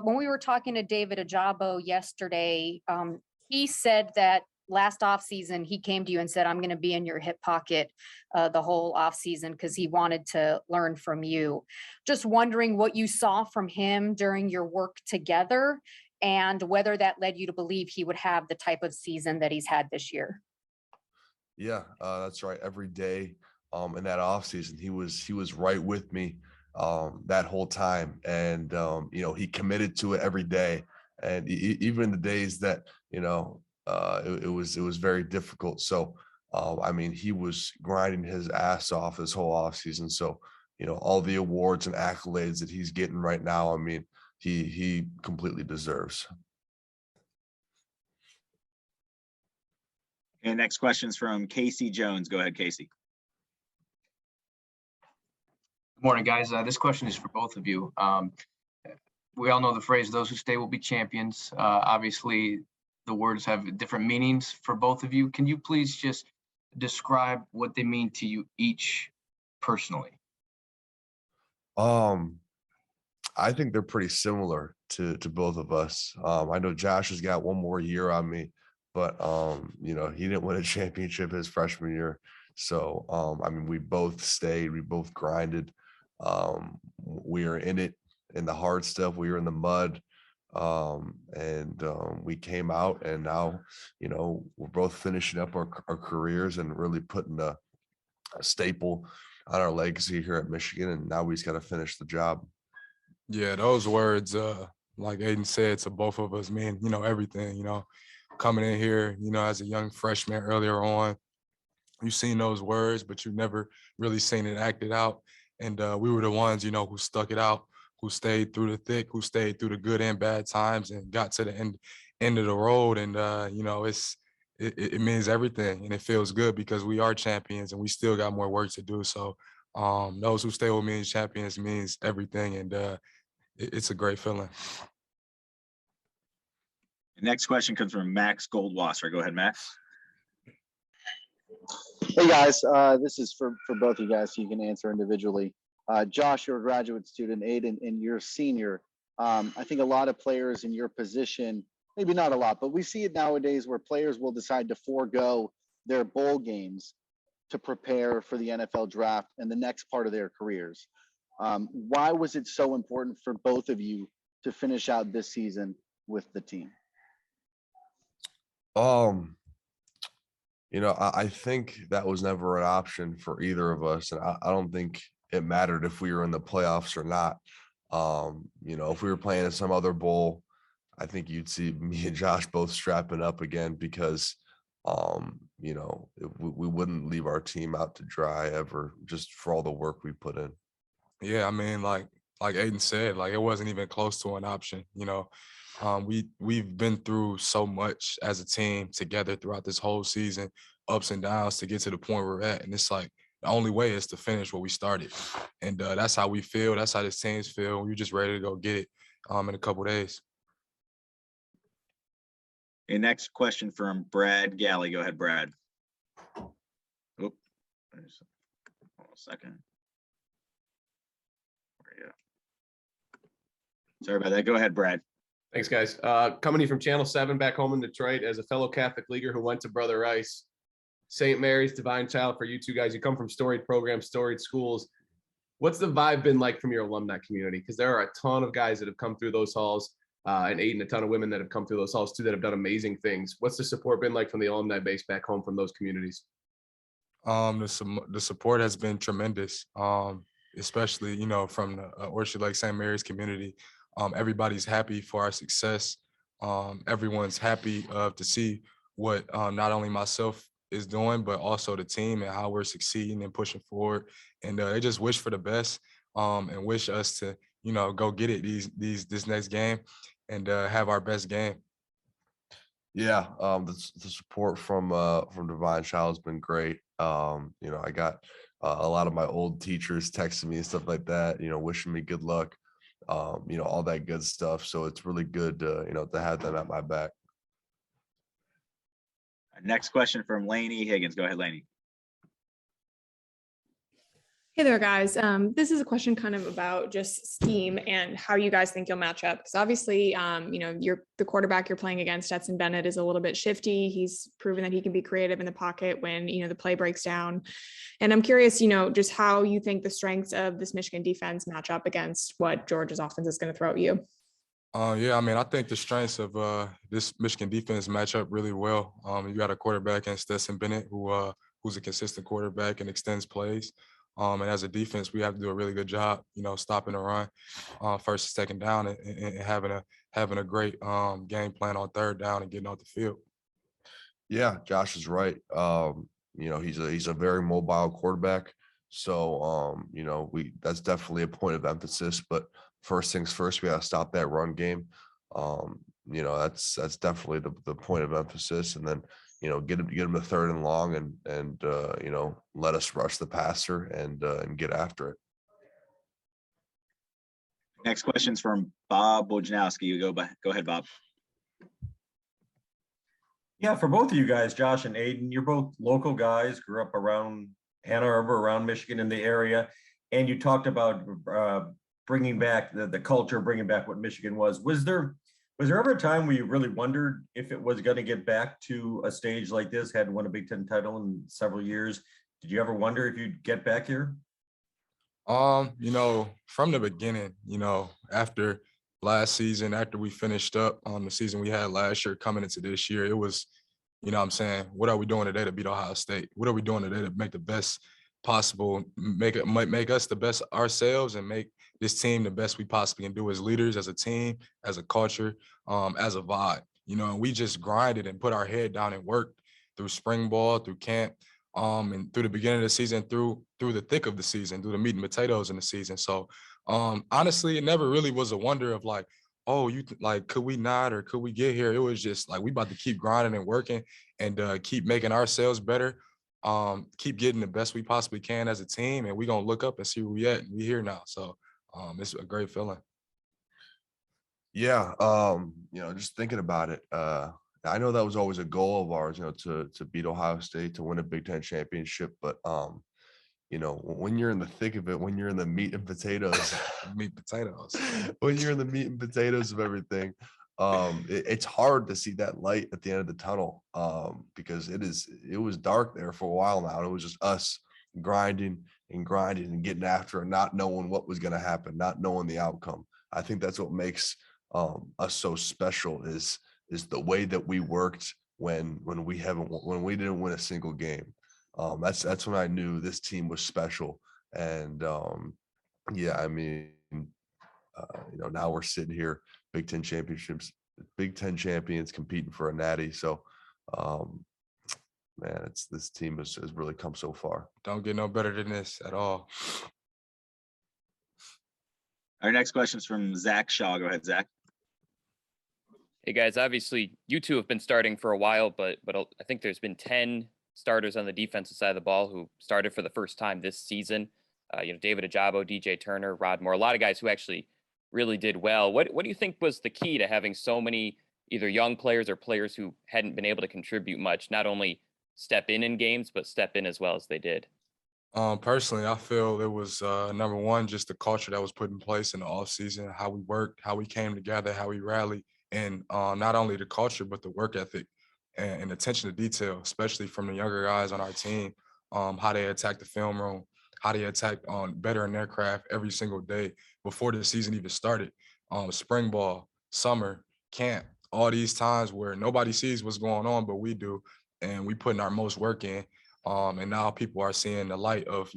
when we were talking to David Ajabo yesterday, he said that last offseason, he came to you and said, I'm going to be in your hip pocket the whole offseason because he wanted to learn from you. Just wondering what you saw from him during your work together and whether that led you to believe he would have the type of season that he's had this year. Yeah, that's right. Every day in that offseason, he was right with me that whole time. And, he committed to it every day. And even the days that, it was very difficult. So, he was grinding his ass off this whole offseason. So, all the awards and accolades that he's getting right now, he completely deserves. And next question's from Casey Jones. Go ahead, Casey. Good morning, guys. This question is for both of you. We all know the phrase, those who stay will be champions. Obviously, the words have different meanings for both of you. Can you please just describe what they mean to you each personally? I think they're pretty similar to both of us. I know Josh has got one more year on me, but he didn't win a championship his freshman year. So we both stayed, we both grinded. We are in it, in the hard stuff, we were in the mud. And we came out, and now we're both finishing up our careers and really putting a staple on our legacy here at Michigan, and now we just got to finish the job. Yeah, those words, like Aidan said, to both of us mean, everything, coming in here, as a young freshman earlier on, you've seen those words, but you've never really seen it acted out. And we were the ones, who stuck it out, who stayed through the thick, who stayed through the good and bad times and got to the end of the road. And, it means everything, and it feels good because we are champions and we still got more work to do. So those who stay with me as champions means everything. And it's a great feeling. The next question comes from Max Goldwasser. Go ahead, Max. Hey guys, this is for both of you guys, so you can answer individually. Josh, you're a graduate student. Aidan, and you're a senior. I think a lot of players in your position, maybe not a lot, but we see it nowadays where players will decide to forego their bowl games to prepare for the NFL draft and the next part of their careers. Why was it so important for both of you to finish out this season with the team? I think that was never an option for either of us. And I don't think it mattered if we were in the playoffs or not. If we were playing in some other bowl, I think you'd see me and Josh both strapping up again because, we wouldn't leave our team out to dry ever, just for all the work we put in. Yeah, like Aidan said, it wasn't even close to an option. We've been through so much as a team together throughout this whole season, ups and downs to get to the point we're at. And it's like the only way is to finish what we started. And that's how we feel. That's how the teams feel. We're just ready to go get it in a couple of days. Okay, next question from Brad Galley. Go ahead, Brad. Hold on a second. Sorry about that. Go ahead, Brad. Thanks, guys. Coming in from Channel 7 back home in Detroit as a fellow Catholic leaguer who went to Brother Rice, St. Mary's, Divine Child for you two guys. You come from storied programs, storied schools. What's the vibe been like from your alumni community? Because there are a ton of guys that have come through those halls, and Aidan, a ton of women that have come through those halls too that have done amazing things. What's the support been like from the alumni base back home from those communities? The support has been tremendous, especially, from the Orchard Lake St. Mary's community. Everybody's happy for our success. Everyone's happy to see what not only myself is doing, but also the team and how we're succeeding and pushing forward. And they just wish for the best and wish us to, go get it this next game and have our best game. Yeah, the support from Divine Child has been great. I got a lot of my old teachers texting me and stuff like that, wishing me good luck. All that good stuff. So it's really good to have them at my back. Next question from Laney Higgins. Go ahead, Laney. Hey there, guys. This is a question kind of about just scheme and how you guys think you'll match up. Because obviously, you're the quarterback you're playing against, Stetson Bennett, is a little bit shifty. He's proven that he can be creative in the pocket when, the play breaks down. And I'm curious, just how you think the strengths of this Michigan defense match up against what Georgia's offense is going to throw at you. Yeah, I mean, I think the strengths of this Michigan defense match up really well. You got a quarterback in Stetson Bennett who's a consistent quarterback and extends plays. And as a defense, we have to do a really good job, stopping the run, first and second down, and having a great game plan on third down and getting off the field. Yeah, Josh is right. He's a very mobile quarterback. So that's definitely a point of emphasis. But first things first, we got to stop that run game. That's definitely the point of emphasis. And then get him to third and long and let us rush the passer and get after it. Next question's from Bob Wojnowski. Go ahead, Bob. Yeah, for both of you guys, Josh and Aidan, you're both local guys, grew up around Ann Arbor, around Michigan in the area, and you talked about bringing back the culture, bringing back what Michigan was. Was there ever a time where you really wondered if it was going to get back to a stage like this? Hadn't won a Big Ten title in several years. Did you ever wonder if you'd get back here? From the beginning, after last season, after we finished up the season we had last year coming into this year, it was, what are we doing today to beat Ohio State? What are we doing today to make the best possible, make us the best ourselves and make this team the best we possibly can do as leaders, as a team, as a culture, as a vibe. And we just grinded and put our head down and worked through spring ball, through camp, and through the beginning of the season, through the thick of the season, through the meat and potatoes in the season. So honestly, it never really was a wonder of like, oh, could we not, or could we get here? It was just like, we about to keep grinding and working and keep making ourselves better, keep getting the best we possibly can as a team. And we're going to look up and see where we at. And we here now. So it's a great feeling. Yeah. Just thinking about it, I know that was always a goal of ours, to beat Ohio State, to win a Big Ten championship. But, when you're in the thick of it, when you're in the meat and potatoes, when you're in the meat and potatoes of everything, it's hard to see that light at the end of the tunnel, because it was dark there for a while now. And it was just us grinding and getting after and not knowing what was going to happen, not knowing the outcome. I think that's what makes us so special is the way that we worked when we didn't win a single game. That's when I knew this team was special. And now we're sitting here, Big Ten champions competing for a natty. So man, this team has really come so far. Don't get no better than this at all. Our next question is from Zach Shaw. Go ahead, Zach. Hey guys, obviously you two have been starting for a while, but I think there's been 10 starters on the defensive side of the ball who started for the first time this season. David Ajabo, DJ Turner, Rod Moore, a lot of guys who actually really did well. What do you think was the key to having so many either young players or players who hadn't been able to contribute much, not only step in games, but step in as well as they did? Personally, I feel it was number one, just the culture that was put in place in the offseason, how we worked, how we came together, how we rallied, and not only the culture, but the work ethic and attention to detail, especially from the younger guys on our team, how they attack the film room, how they attack on bettering their craft every single day before the season even started. Spring ball, summer, camp, all these times where nobody sees what's going on, but we do, and we putting our most work in. And now people are seeing the light of,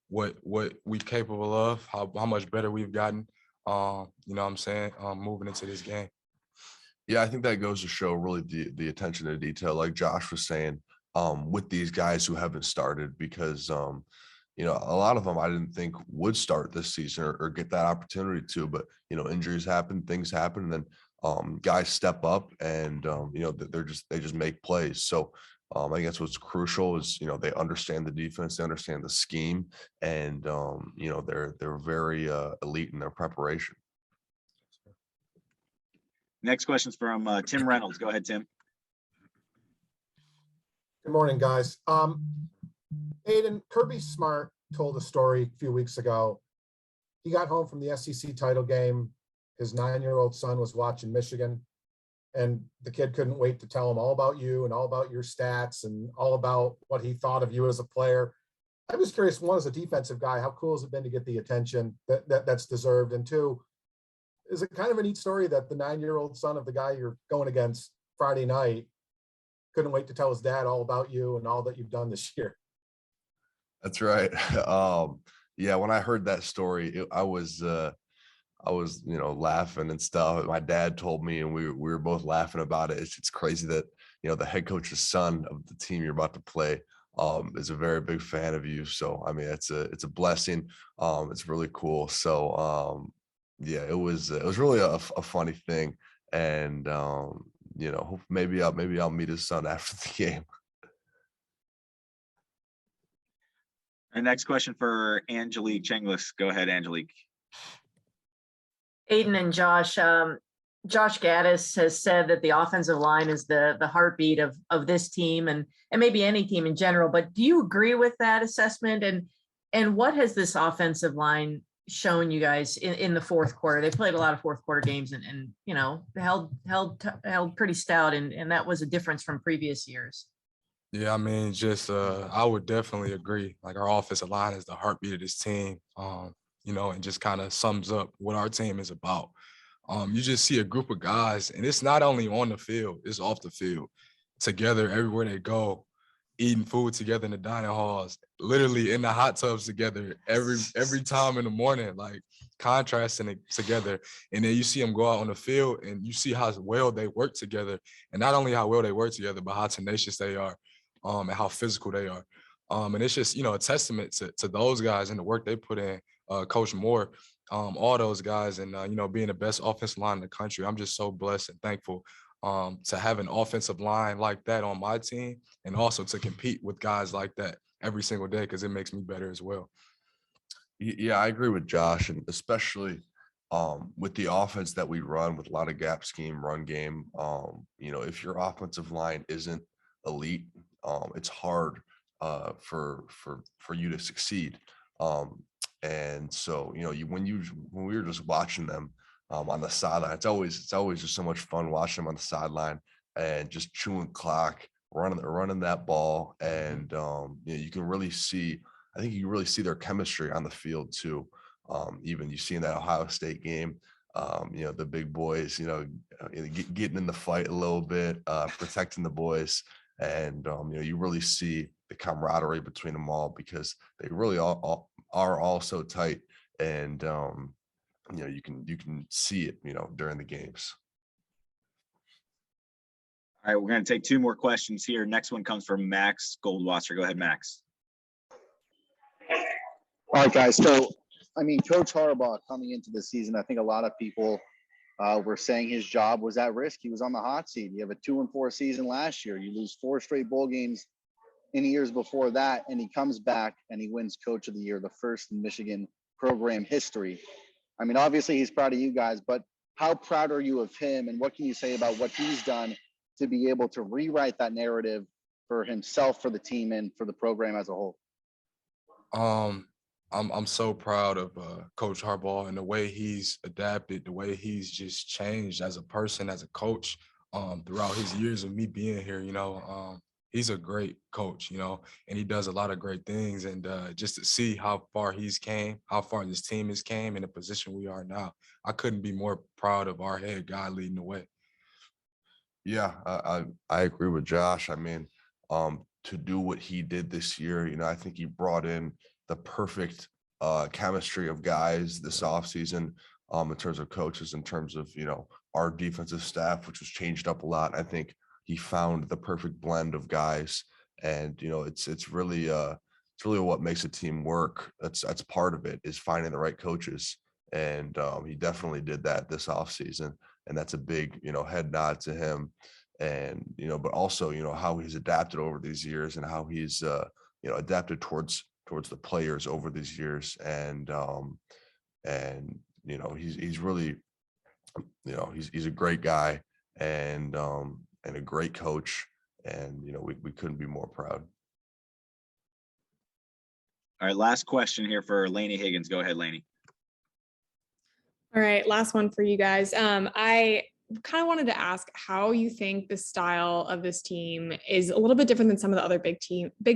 what we capable of, how much better we've gotten, moving into this game. Yeah, I think that goes to show really the attention to detail, like Josh was saying, with these guys who haven't started, because a lot of them I didn't think would start this season or get that opportunity to, but injuries happen, things happen, and then guys step up and they just make plays. So I think that's what's crucial is they understand the defense, they understand the scheme, and they're very elite in their preparation. Next question is from Tim Reynolds. Go ahead, Tim. Good morning, guys. Aidan, Kirby Smart told a story a few weeks ago. He got home from the SEC title game. His 9-year-old son was watching Michigan, and the kid couldn't wait to tell him all about you and all about your stats and all about what he thought of you as a player. I'm just curious, one, as a defensive guy, how cool has it been to get the attention that's deserved? And two, is it kind of a neat story that the 9-year-old son of the guy you're going against Friday night couldn't wait to tell his dad all about you and all that you've done this year? That's right. Yeah, when I heard that story, I was, laughing and stuff. My dad told me, and we were both laughing about it. It's crazy that, the head coach's son of the team you're about to play is a very big fan of you. So, I mean, it's a blessing. It's really cool. So, yeah, it was really a funny thing. And, maybe I'll meet his son after the game. Our next question for Angelique Chenglis. Go ahead, Angelique. Aidan and Josh, Josh Gaddis has said that the offensive line is the heartbeat of this team and maybe any team in general. But do you agree with that assessment? And what has this offensive line shown you guys in the fourth quarter? They played a lot of fourth quarter games and held pretty stout, and that was a difference from previous years. Yeah, I mean, just I would definitely agree. Like, our offensive line is the heartbeat of this team, and just kind of sums up what our team is about. You just see a group of guys, and it's not only on the field, it's off the field, together everywhere they go, eating food together in the dining halls, literally in the hot tubs together every time in the morning, like contrasting it together. And then you see them go out on the field and you see how well they work together, and not only how well they work together, but how tenacious they are. And how physical they are. And it's just, a testament to those guys and the work they put in, Coach Moore, all those guys, and, being the best offensive line in the country. I'm just so blessed and thankful to have an offensive line like that on my team, and also to compete with guys like that every single day, because it makes me better as well. Yeah, I agree with Josh, and especially with the offense that we run with a lot of gap scheme, run game. If your offensive line isn't elite, it's hard for you to succeed. And so, when we were just watching them on the sideline, it's always just so much fun watching them on the sideline and just chewing clock, running that ball, and you can really see. I think you can really see their chemistry on the field too. Even you see in that Ohio State game, the big boys, getting in the fight a little bit, protecting the boys. And, you really see the camaraderie between them all, because they really all are all so tight. And, you can see it, during the games. All right, we're going to take two more questions here. Next one comes from Max Goldwasser. Go ahead, Max. All right, guys. So, I mean, Coach Harbaugh coming into the season, I think a lot of people were saying his job was at risk. He was on the hot seat. You have a 2-4 season last year. You lose 4 straight bowl games in years before that, and he comes back and he wins Coach of the Year, the first in Michigan program history. I mean, obviously he's proud of you guys, but how proud are you of him, and what can you say about what he's done to be able to rewrite that narrative for himself, for the team, and for the program as a whole? I'm so proud of Coach Harbaugh and the way he's adapted, the way he's just changed as a person, as a coach, throughout his years of me being here. He's a great coach, and he does a lot of great things. And just to see how far he's came, how far this team has came, in the position we are now, I couldn't be more proud of our head guy leading the way. Yeah, I agree with Josh. I mean, to do what he did this year, I think he brought in the perfect chemistry of guys this offseason, in terms of coaches, in terms of, our defensive staff, which was changed up a lot. I think he found the perfect blend of guys, and, it's really what makes a team work. That's part of it, is finding the right coaches. And he definitely did that this offseason. And that's a big, head nod to him. And, but also, how he's adapted over these years, and how he's, adapted towards the players over these years. And he's really, he's a great guy, and a great coach. And, we couldn't be more proud. All right, last question here for Lainey Higgins. Go ahead, Lainey. All right, last one for you guys. I kind of wanted to ask how you think the style of this team is a little bit different than some of the other Big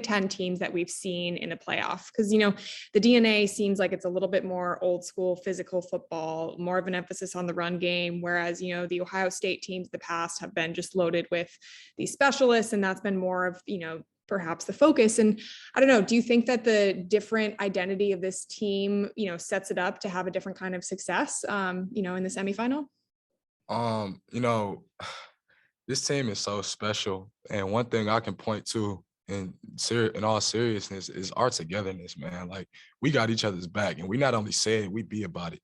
Ten teams that we've seen in the playoff. Because, you know, the DNA seems like it's a little bit more old school physical football, more of an emphasis on the run game. Whereas, you know, the Ohio State teams in the past have been just loaded with these specialists, and that's been more of, you know, perhaps the focus. And I don't know, do you think that the different identity of this team, you know, sets it up to have a different kind of success, you know, in the semifinal? You know, this team is so special. And one thing I can point to in all seriousness is our togetherness, man. Like, we got each other's back, and we not only say it, we be about it.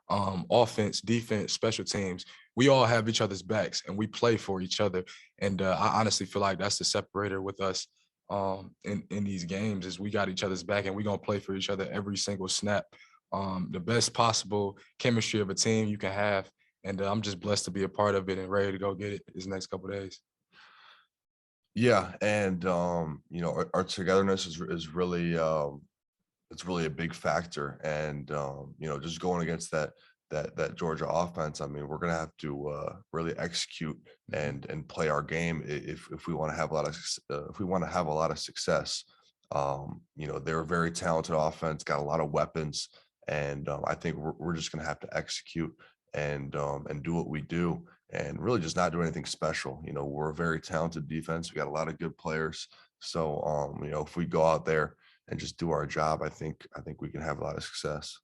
Offense, defense, special teams, we all have each other's backs and we play for each other. And I honestly feel like that's the separator with us in these games is we got each other's back and we're going to play for each other every single snap. The best possible chemistry of a team you can have. And I'm just blessed to be a part of it and ready to go get it these next couple of days. Yeah, and you know, our togetherness is really it's really a big factor. And you know, just going against that Georgia offense, I mean, we're gonna have to really execute and play our game if we want to have a lot of success. You know, they're a very talented offense, got a lot of weapons, and I think we're just gonna have to execute and do what we do and really just not do anything special. You know, we're a very talented defense. We got a lot of good players. So you know, if we go out there and just do our job, I think we can have a lot of success.